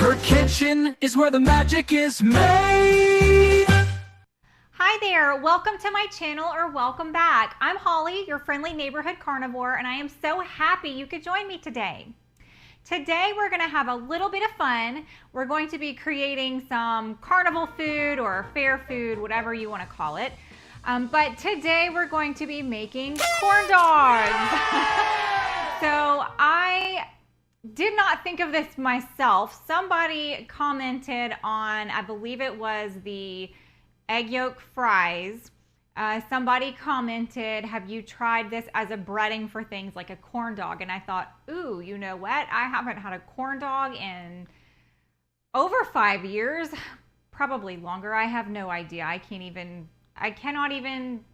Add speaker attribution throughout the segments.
Speaker 1: Her kitchen is where the magic is made.
Speaker 2: Hi there, welcome to my channel or welcome back. I'm Holly, your friendly neighborhood carnivore, and I am so happy you could join me today. Today we're gonna have a little bit of fun. We're going to be creating some carnival food or fair food, whatever you wanna call it. But today we're going to be making corn dogs. So I did not think of this myself. Somebody commented on, I believe it was the egg yolk fries. Somebody commented, have you tried this as a breading for things like a corn dog? And I thought, ooh, you know what? I haven't had a corn dog in over 5 years, probably longer. I have no idea. I cannot even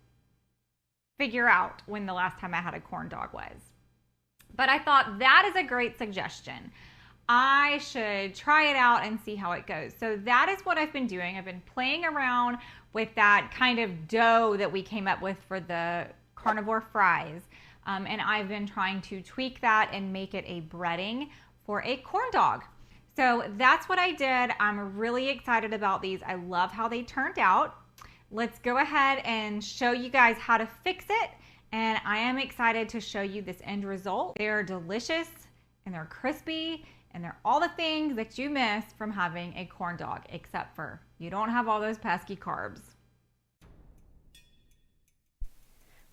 Speaker 2: figure out when the last time I had a corn dog was. But I thought that is a great suggestion. I should try it out and see how it goes. So that is what I've been doing. I've been playing around with that kind of dough that we came up with for the carnivore fries. And I've been trying to tweak that and make it a breading for a corn dog. So that's what I did. I'm really excited about these. I love how they turned out. Let's go ahead and show you guys how to fix it. And I am excited to show you this end result. They're delicious and they're crispy and they're all the things that you miss from having a corn dog, except for you don't have all those pesky carbs.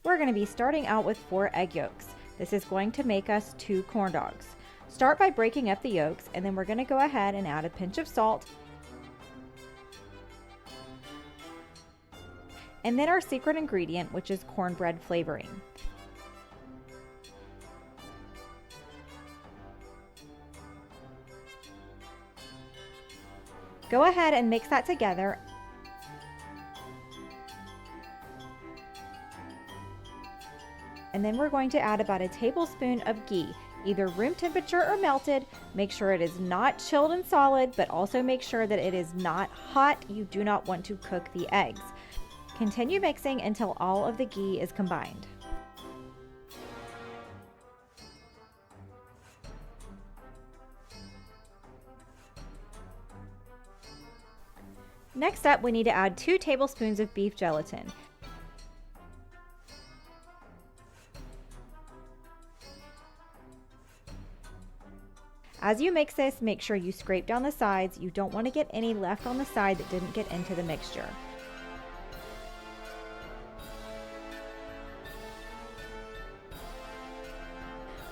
Speaker 2: We're going to be starting out with 4 egg yolks. This is going to make us 2 corn dogs. Start by breaking up the yolks, and then we're going to go ahead and add a pinch of salt. And then our secret ingredient, which is cornbread flavoring. Go ahead and mix that together. And then we're going to add about a tablespoon of ghee, either room temperature or melted. Make sure it is not chilled and solid, but also make sure that it is not hot. You do not want to cook the eggs. Continue mixing until all of the ghee is combined. Next up, we need to add 2 tablespoons of beef gelatin. As you mix this, make sure you scrape down the sides. You don't want to get any left on the side that didn't get into the mixture.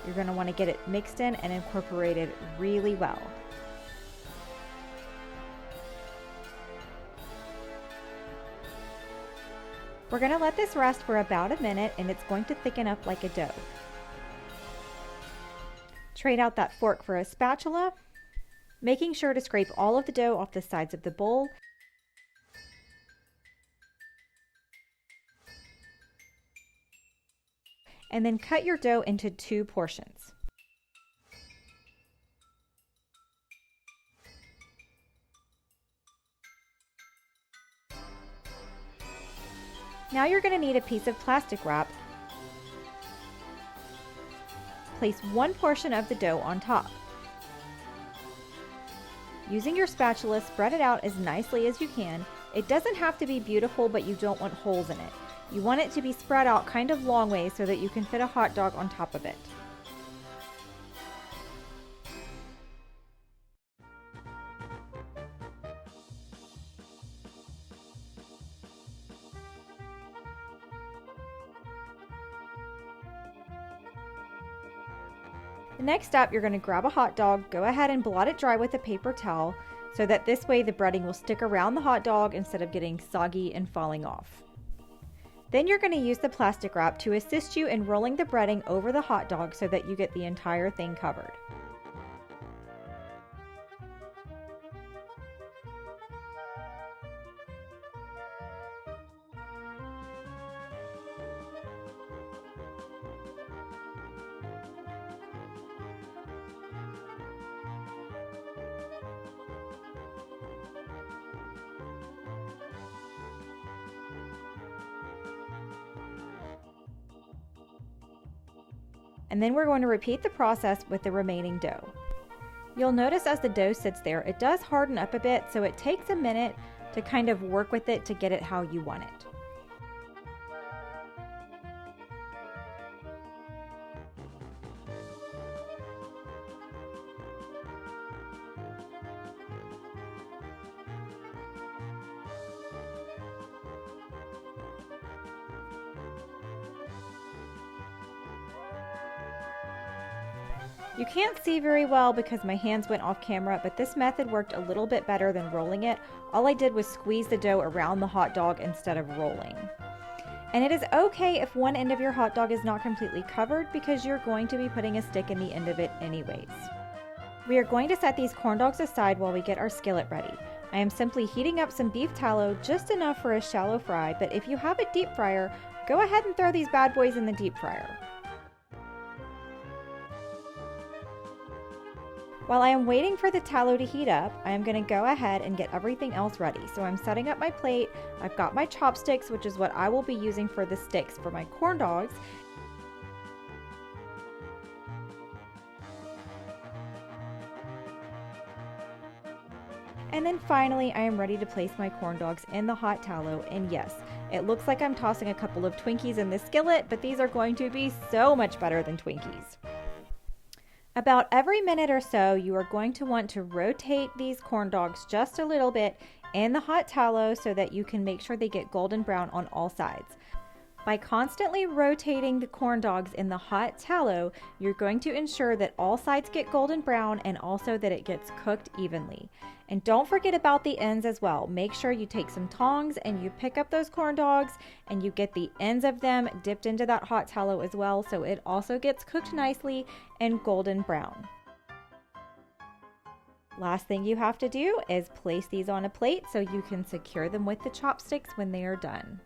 Speaker 2: You're going to want to get it mixed in and incorporated really well. We're going to let this rest for about a minute, and it's going to thicken up like a dough. Trade out that fork for a spatula, making sure to scrape all of the dough off the sides of the bowl. And then cut your dough into 2 portions. Now you're going to need a piece of plastic wrap. Place 1 portion of the dough on top. Using your spatula, spread it out as nicely as you can. It doesn't have to be beautiful, but you don't want holes in it. You want it to be spread out kind of long ways so that you can fit a hot dog on top of it. Next up, you're going to grab a hot dog, go ahead and blot it dry with a paper towel so that this way the breading will stick around the hot dog instead of getting soggy and falling off. Then you're going to use the plastic wrap to assist you in rolling the breading over the hot dog so that you get the entire thing covered. And then we're going to repeat the process with the remaining dough. You'll notice as the dough sits there, it does harden up a bit, so it takes a minute to kind of work with it to get it how you want it. You can't see very well because my hands went off camera, but this method worked a little bit better than rolling it. All I did was squeeze the dough around the hot dog instead of rolling. And it is okay if one end of your hot dog is not completely covered because you're going to be putting a stick in the end of it anyways. We are going to set these corn dogs aside while we get our skillet ready. I am simply heating up some beef tallow, just enough for a shallow fry, but if you have a deep fryer, go ahead and throw these bad boys in the deep fryer. While I am waiting for the tallow to heat up, I am going to go ahead and get everything else ready. So I'm setting up my plate. I've got my chopsticks, which is what I will be using for the sticks for my corn dogs. And then finally, I am ready to place my corn dogs in the hot tallow. And yes, it looks like I'm tossing a couple of Twinkies in this skillet, but these are going to be so much better than Twinkies. About every minute or so, you are going to want to rotate these corn dogs just a little bit in the hot tallow so that you can make sure they get golden brown on all sides. By constantly rotating the corn dogs in the hot tallow, you're going to ensure that all sides get golden brown and also that it gets cooked evenly. And don't forget about the ends as well. Make sure you take some tongs and you pick up those corn dogs and you get the ends of them dipped into that hot tallow as well, so it also gets cooked nicely and golden brown. Last thing you have to do is place these on a plate so you can secure them with the chopsticks when they are done.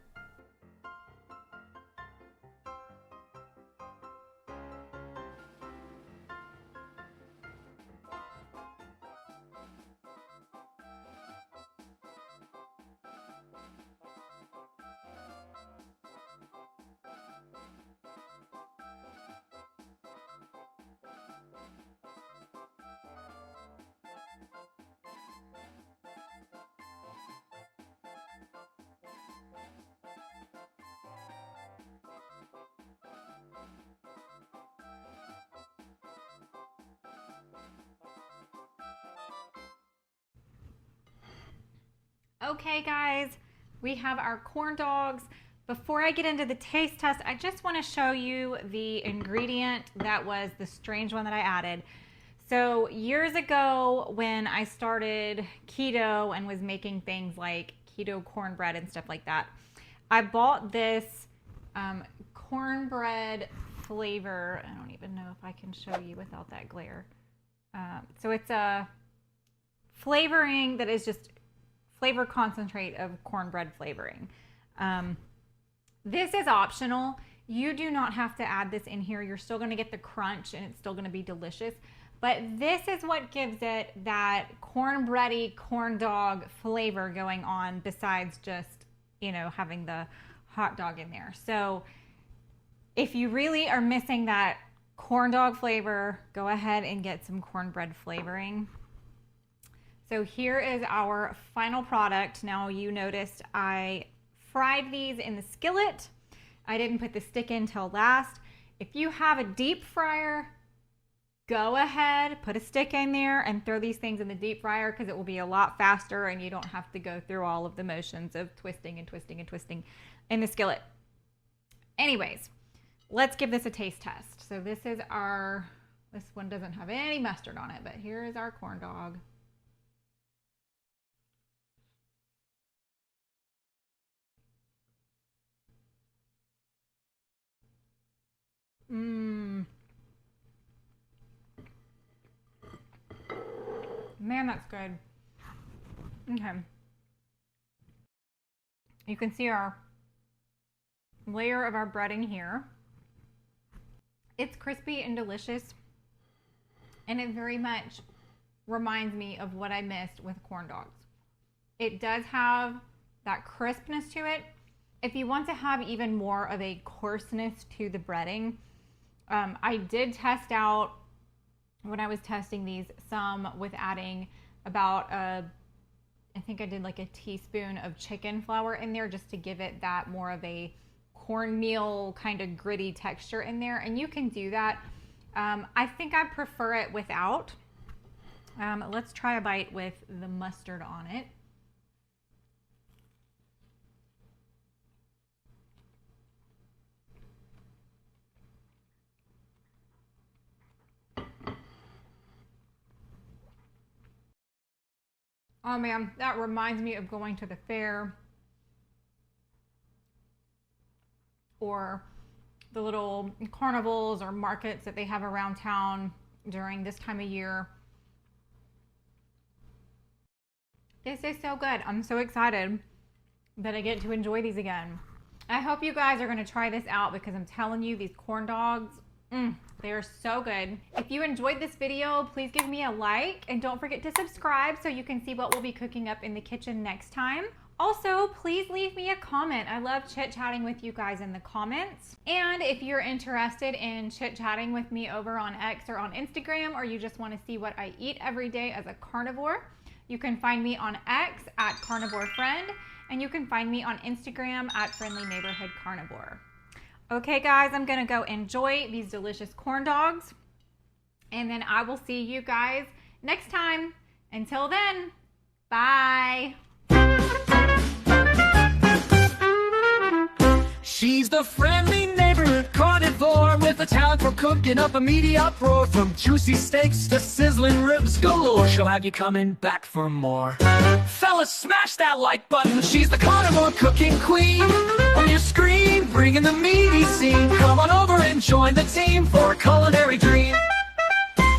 Speaker 2: Okay guys, we have our corn dogs. Before I get into the taste test, I just want to show you the ingredient that was the strange one that I added. So years ago when I started keto and was making things like keto cornbread and stuff like that, I bought this cornbread flavor. I don't even know if I can show you without that glare. So it's a flavoring that is just flavor concentrate of cornbread flavoring. This is optional. You do not have to add this in here. You're still going to get the crunch and it's still going to be delicious. But this is what gives it that cornbready corn dog flavor going on besides just, you know, having the hot dog in there. So if you really are missing that corn dog flavor, go ahead and get some cornbread flavoring. So here is our final product. Now you noticed I fried these in the skillet. I didn't put the stick in till last. If you have a deep fryer, go ahead, put a stick in there and throw these things in the deep fryer because it will be a lot faster and you don't have to go through all of the motions of twisting and twisting and twisting in the skillet. Anyways, let's give this a taste test. So this is our, this one doesn't have any mustard on it, but here is our corn dog. Man, that's good. Okay. You can see our layer of our breading here. It's crispy and delicious, and it very much reminds me of what I missed with corn dogs. It does have that crispness to it. If you want to have even more of a coarseness to the breading, I did test out when I was testing these, some with adding about I think I did like a teaspoon of chicken flour in there just to give it that more of a cornmeal kind of gritty texture in there. And you can do that. I think I prefer it without. Let's try a bite with the mustard on it. Oh man, that reminds me of going to the fair or the little carnivals or markets that they have around town during this time of year. This is so good. I'm so excited that I get to enjoy these again. I hope you guys are going to try this out because I'm telling you, these corn dogs, they are so good. If you enjoyed this video, please give me a like and don't forget to subscribe so you can see what we'll be cooking up in the kitchen next time. Also, please leave me a comment. I love chit-chatting with you guys in the comments. And if you're interested in chit-chatting with me over on X or on Instagram, or you just want to see what I eat every day as a carnivore, you can find me on X at Carnivore Friend, and you can find me on Instagram at Friendly Neighborhood Carnivore. Okay guys, I'm gonna go enjoy these delicious corn dogs, and then I will see you guys next time. Until then, bye.
Speaker 1: She's the friendly neighborhood carnivore with a talent for cooking up a meaty uproar. From juicy steaks to sizzling ribs galore, she'll have you coming back for more. Fellas, smash that like button. She's the carnivore cooking queen. On your screen, bringing the meaty scene. Come on over and join the team for a culinary dream.